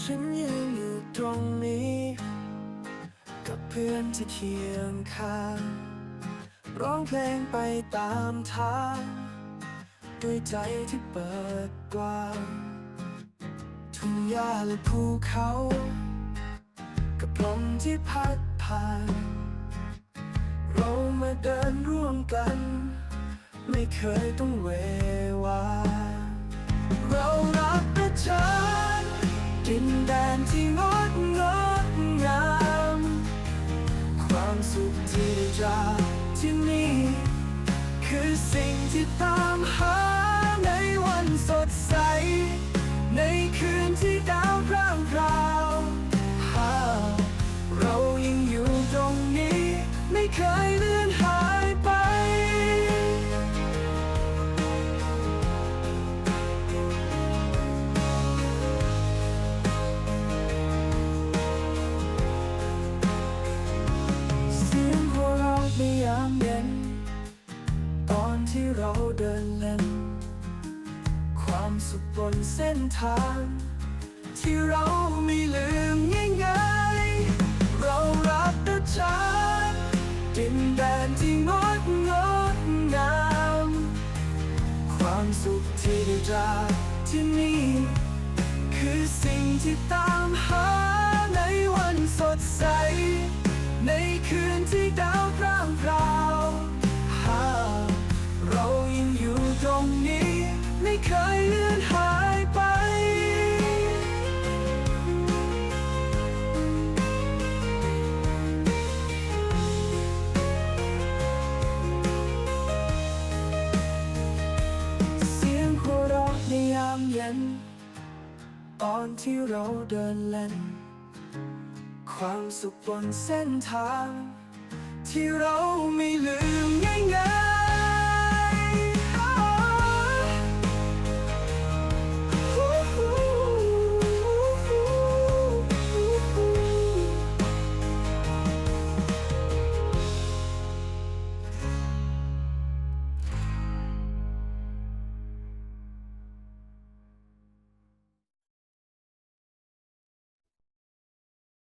ฉันยังอยู่ตรงนี้กับเพื่อนที่เคียงข้างร้องเพลงไปตามทางด้วยใจที่เปิดกว้างทุ่งหญ้าและภูเขากับลมที่พัดผ่านเรามาเดินร่วมกันไม่เคยต้องเววาเรารักประชาดินแดนที่งดงามความสุขที่ได้จากที่นี่คือสิ่งที่ตามหาในวันสดใสในคืนที่ดาวพร่างพราวเรายังอยู่ตรงนี้ไม่เคยเลือนหายไปเสียงหัวเราะในยามเย็นตอนที่เราเดินเล่นความสุขบนเส้นทางที่เราไม่ลืมง่ายๆเรารักประชาดินแดนที่งดงามความสุขที่ได้จากที่นี่คือสิ่งที่ตามหาในวันสดใสในคืนที่ดาวพร่างพราวเรายังอยู่ตรงนี้ไม่เคยเลือนหายไปเสียงหัวเราะในยามเย็นตอนที่เราเดินเล่นความสุขบนเส้นทางที่เราไม่ลืมง่ายๆ